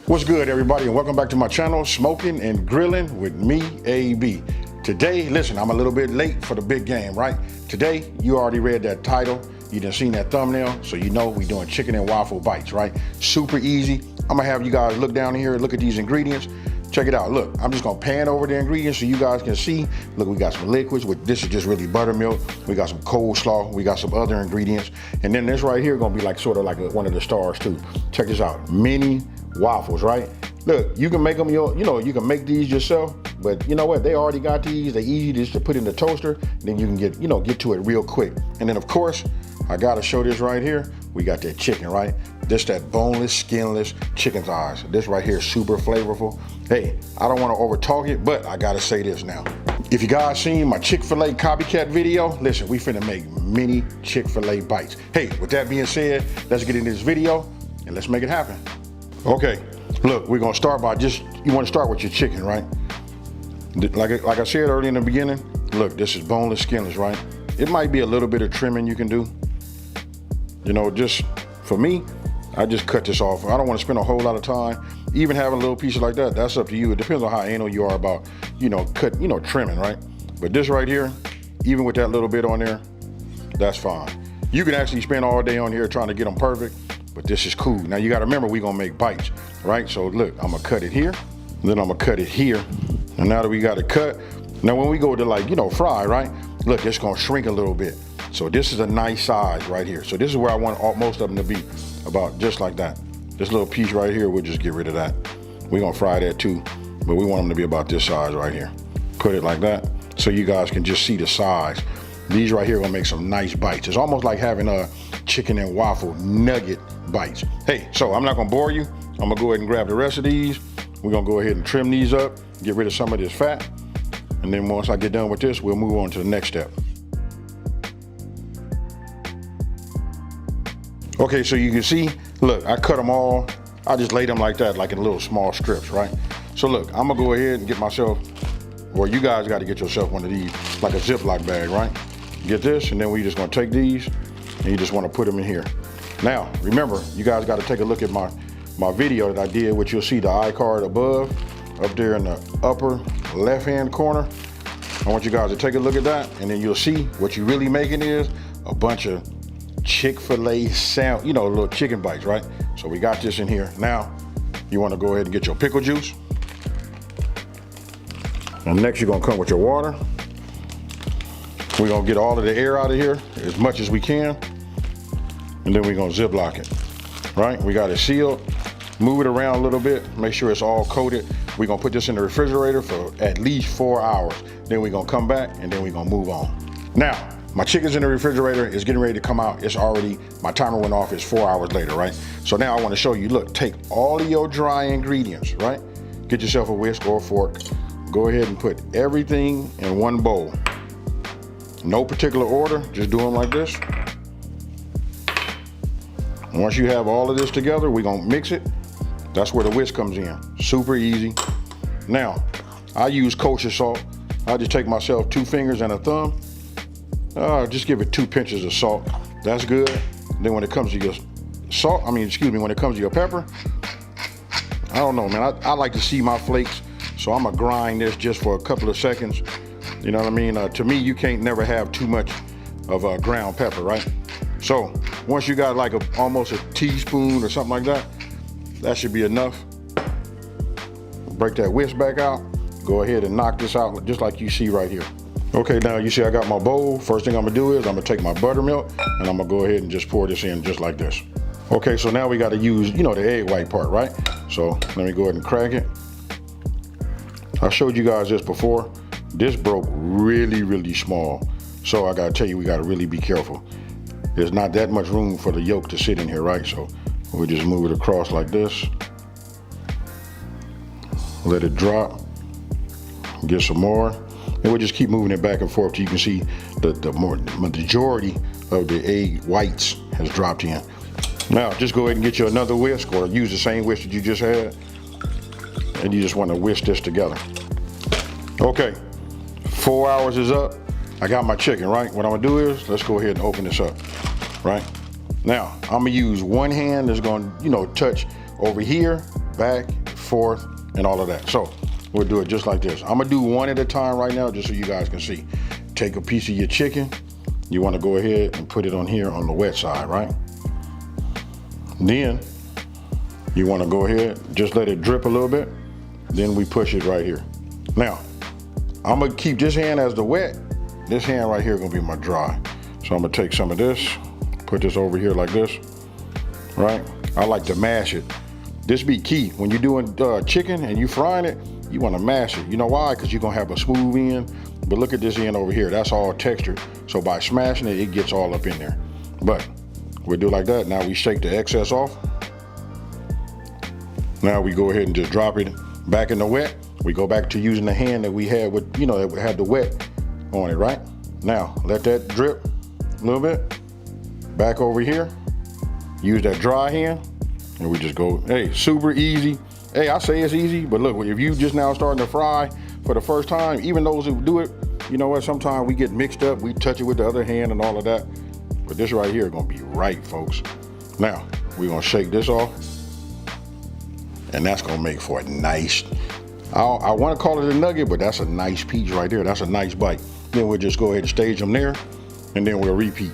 What's good, everybody, and welcome back to my channel, Smokin and Grillin with me, AB. Today, listen, I'm a little bit late for the big game, right? Today, you already read that title, you done seen that thumbnail, so you know we doing chicken and waffle bites, right? Super easy. I'm gonna have you guys look down here, look at these ingredients. Check it out. Look, I'm just gonna pan over the ingredients so you guys can see. Look, we got some liquids. This is just really buttermilk. We got some coleslaw. We got some other ingredients. And then this right here gonna be like sort of like one of the stars too. Check this out. Mini waffles, right? Look, you can make them you can make these yourself, but you know what? They already got these. They're easy just to put in the toaster. Then you can get to it real quick. And then of course, I gotta show this right here. We got that chicken, right? This that boneless, skinless chicken thighs. This right here is super flavorful. Hey, I don't want to over talk it, but I gotta say this now. If you guys seen my Chick-fil-A copycat video, listen, we finna make mini Chick-fil-A bites. Hey, with that being said, let's get into this video and let's make it happen. Okay, look, we're gonna start by you wanna start with your chicken, right? Like I said earlier in the beginning, look, this is boneless, skinless, right? It might be a little bit of trimming you can do. You know, just for me, I just cut this off. I don't want to spend a whole lot of time even having a little piece like that. That's up to you. It depends on how anal you are about, trimming, right? But this right here, even with that little bit on there, that's fine. You can actually spend all day on here trying to get them perfect, but this is cool. Now you got to remember, we're going to make bites, right? So look, I'm going to cut it here, and then I'm going to cut it here. And now that we got it cut, now when we go to fry, right? Look, it's going to shrink a little bit. So this is a nice size right here. So this is where I want most of them to be, about just like that. This little piece right here, we'll just get rid of that. We're gonna fry that too, but we want them to be about this size right here. Put it like that, so you guys can just see the size. These right here are gonna make some nice bites. It's almost like having a chicken and waffle nugget bites. Hey, so I'm not gonna bore you. I'm gonna go ahead and grab the rest of these. We're gonna go ahead and trim these up, get rid of some of this fat. And then once I get done with this, we'll move on to the next step. Okay, so you can see, look, I cut them all. I just laid them like that, like in little small strips, right? So look, I'm gonna go ahead and get myself, or you guys gotta get yourself one of these, like a Ziploc bag, right? Get this, and then we just gonna take these, and you just wanna put them in here. Now, remember, you guys gotta take a look at my video that I did, which you'll see the iCard above, up there in the upper left-hand corner. I want you guys to take a look at that, and then you'll see what you're really making is a bunch of Chick-fil-A little chicken bites, right? So we got this in here. Now, you want to go ahead and get your pickle juice. And next, you're going to come with your water. We're going to get all of the air out of here as much as we can. And then we're going to Ziploc it, right? We got it sealed. Move it around a little bit. Make sure it's all coated. We're going to put this in the refrigerator for at least 4 hours. Then we're going to come back, and then we're going to move on. Now, my chicken's in the refrigerator, it's getting ready to come out. It's already, my timer went off, it's 4 hours later, right? So now I want to show you, look, take all of your dry ingredients, right? Get yourself a whisk or a fork. Go ahead and put everything in one bowl. No particular order, just do them like this. And once you have all of this together, we're gonna mix it. That's where the whisk comes in. Super easy. Now, I use kosher salt. I just take myself 2 fingers and a thumb. Just give it 2 pinches of salt. That's good. Then when it comes to your when it comes to your pepper, I don't know, man. I like to see my flakes, so I'm gonna grind this just for a couple of seconds. You know what I mean? To me, you can't never have too much of ground pepper, right? So once you got like almost a teaspoon or something like that, that should be enough. Break that whisk back out. Go ahead and knock this out just like you see right here. Okay, now you see I got my bowl. First thing I'm gonna do is I'm gonna take my buttermilk and I'm gonna go ahead and just pour this in just like this. Okay, so now we gotta use, the egg white part, right? So let me go ahead and crack it. I showed you guys this before. This broke really, really small. So I gotta tell you, we gotta really be careful. There's not that much room for the yolk to sit in here, right? So we'll just move it across like this. Let it drop. Get some more. And we'll just keep moving it back and forth till you can see the majority of the egg whites has dropped in. Now, just go ahead and get you another whisk, or use the same whisk that you just had. And you just want to whisk this together. Okay, 4 hours is up. I got my chicken, right? What I'm gonna do is, let's go ahead and open this up, right? Now, I'm gonna use one hand that's gonna, touch over here, back, forth, and all of that. So we'll do it just like this. I'm gonna do one at a time right now, just so you guys can see. Take a piece of your chicken. You wanna go ahead and put it on here on the wet side, right? Then you wanna go ahead, just let it drip a little bit. Then we push it right here. Now, I'm gonna keep this hand as the wet. This hand right here gonna be my dry. So I'm gonna take some of this, put this over here like this, right? I like to mash it. This be key. When you're doing chicken and you frying it, you wanna mash it. You know why? Because you're gonna have a smooth end. But look at this end over here, that's all textured. So by smashing it, it gets all up in there. But we'll do it like that. Now we shake the excess off. Now we go ahead and just drop it back in the wet. We go back to using the hand that we had with, that had the wet on it, right? Now, let that drip a little bit. Back over here, use that dry hand, and we just go, hey, super easy. Hey, I say it's easy, but look, if you just now starting to fry for the first time, even those who do it, you know what, sometimes we get mixed up, we touch it with the other hand and all of that. But this right here is gonna be right, folks. Now, we're gonna shake this off, and that's gonna make for a nice, I wanna call it a nugget, but that's a nice piece right there. That's a nice bite. Then we'll just go ahead and stage them there, and then we'll repeat.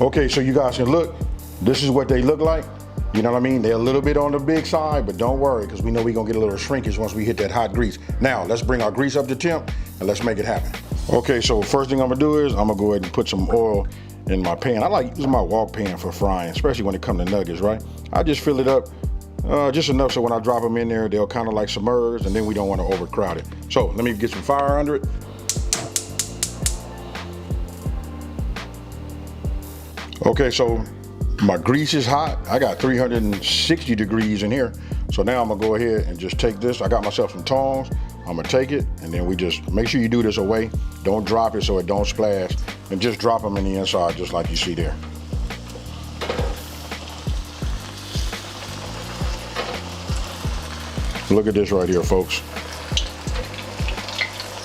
Okay, so you guys can look, this is what they look like. You know what I mean? They're a little bit on the big side, but don't worry, because we know we're gonna get a little shrinkage once we hit that hot grease. Now, let's bring our grease up to temp, and let's make it happen. Okay, so first thing I'm gonna do is, I'm gonna go ahead and put some oil in my pan. I like using my wok pan for frying, especially when it comes to nuggets, right? I just fill it up just enough so when I drop them in there, they'll kind of like submerge, and then we don't want to overcrowd it. So let me get some fire under it. Okay, so my grease is hot. I got 360 degrees in here. So now I'm gonna go ahead and just take this. I got myself some tongs. I'm gonna take it, and then we just, make sure you do this away. Don't drop it so it don't splash, and just drop them in the inside just like you see there. Look at this right here, folks.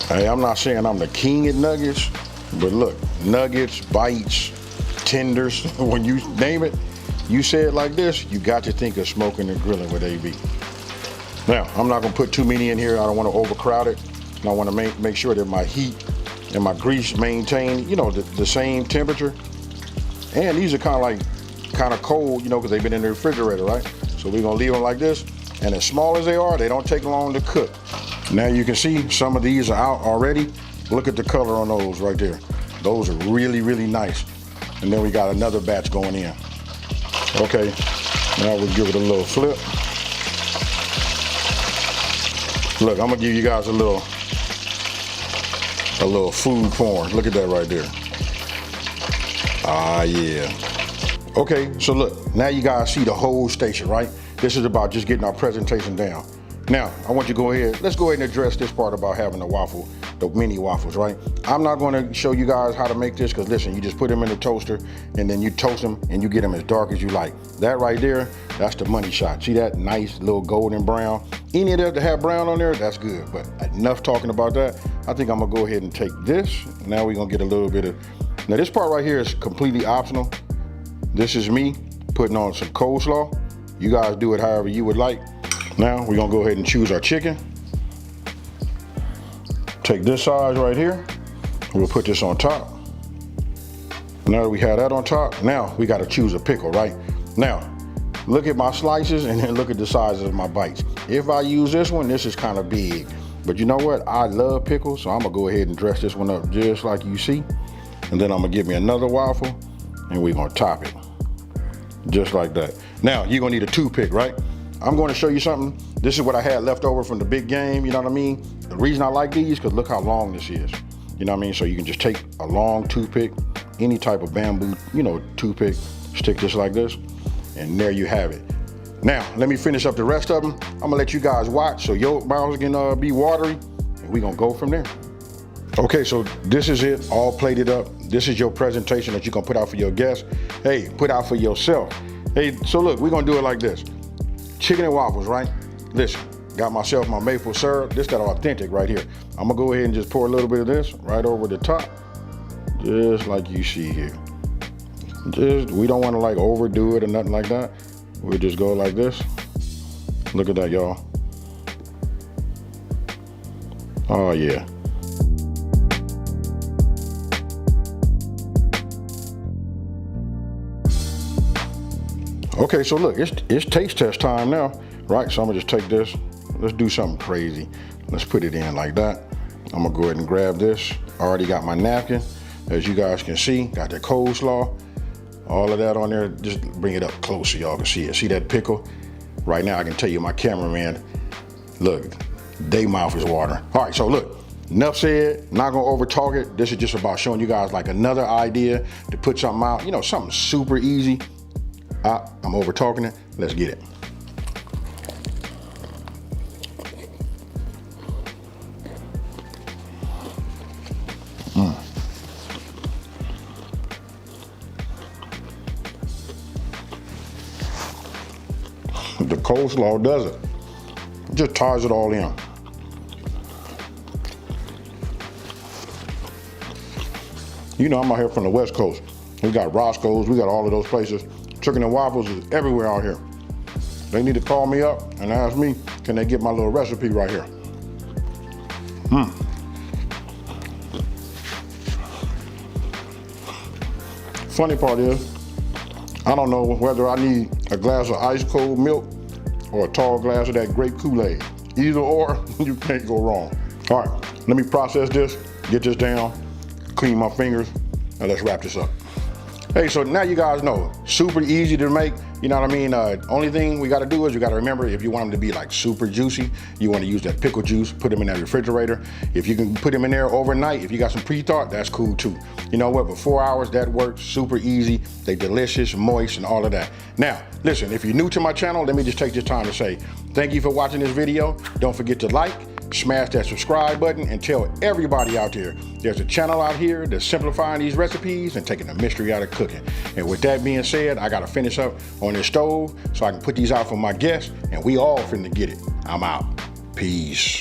Hey, I'm not saying I'm the king at nuggets, but look, nuggets, bites, tenders, when you name it, you say it like this, you got to think of smoking and grilling with AB. Now, I'm not gonna put too many in here. I don't wanna overcrowd it. And I wanna make sure that my heat and my grease maintain, the same temperature. And these are kind of cold, because they've been in the refrigerator, right? So we're gonna leave them like this. And as small as they are, they don't take long to cook. Now you can see some of these are out already. Look at the color on those right there. Those are really, really nice. And then we got another batch going in. Okay, now we'll give it a little flip. Look, I'm gonna give you guys a little food porn. Look at that right there. Ah, yeah. Okay, so look, now you guys see the whole station, right? This is about just getting our presentation down. Now, I want you to go ahead, let's go ahead and address this part about having the waffle, the mini waffles, right? I'm not gonna show you guys how to make this, because listen, you just put them in the toaster, and then you toast them, and you get them as dark as you like. That right there, that's the money shot. See that nice little golden brown? Any of that to have brown on there, that's good. But enough talking about that. I think I'm gonna go ahead and take this. Now we're gonna get a little bit of, now this part right here is completely optional. This is me putting on some coleslaw. You guys do it however you would like. Now we're gonna go ahead and choose our chicken. Take this size right here. We'll put this on top. Now that we have that on top, now we gotta choose a pickle, right? Now, look at my slices and then look at the size of my bites. If I use this one, this is kind of big. But you know what? I love pickles, so I'm gonna go ahead and dress this one up just like you see. And then I'm gonna give me another waffle and we're gonna top it. Just like that. Now, you're gonna need a toothpick, right? I'm gonna show you something. This is what I had left over from the big game, you know what I mean? The reason I like these, because look how long this is. You know what I mean? So you can just take a long toothpick, any type of bamboo, toothpick, stick this like this, and there you have it. Now, let me finish up the rest of them. I'm gonna let you guys watch so your mouths can be watery, and we're gonna go from there. Okay, so this is it, all plated up. This is your presentation that you're gonna put out for your guests. Hey, put out for yourself. Hey, so look, we're gonna do it like this. Chicken and waffles, right? Listen, got myself my maple syrup. This that authentic right here. I'm gonna go ahead and just pour a little bit of this right over the top, just like you see here. We don't want to like overdo it or nothing like that. We just go like this. Look at that, y'all. Oh yeah. Okay, so look, it's taste test time now, right? So I'm gonna just take this. Let's do something crazy. Let's put it in like that. I'm gonna go ahead and grab this. I already got my napkin. As you guys can see, got that coleslaw. All of that on there. Just bring it up close so y'all can see it. See that pickle? Right now I can tell you my cameraman, look, they mouth is watering. All right, so look, enough said, not gonna over talk it. This is just about showing you guys like another idea to put something out, you know, something super easy. I'm over talking it, let's get it. The coleslaw does it. Just ties it all in. You know I'm out here from the West Coast. We got Roscoe's, we got all of those places. Chicken and waffles is everywhere out here. They need to call me up and ask me, can they get my little recipe right here? Funny part is, I don't know whether I need a glass of ice cold milk or a tall glass of that grape Kool-Aid. Either or, you can't go wrong. All right, let me process this, get this down, clean my fingers, and let's wrap this up. Hey, so now you guys know, super easy to make, you know what I mean? Only thing we gotta do is you gotta remember, if you want them to be like super juicy, you wanna use that pickle juice, put them in that refrigerator. If you can put them in there overnight, if you got some pre-thought, that's cool too. You know what, but 4 hours, that works, super easy. They delicious, moist, and all of that. Now, listen, if you're new to my channel, let me just take this time to say, thank you for watching this video. Don't forget to like, smash that subscribe button, and tell everybody out there there's a channel out here that's simplifying these recipes and taking the mystery out of cooking. And with that being said, I gotta finish up on this stove so I can put these out for my guests, and we all finna get it. I'm out. Peace.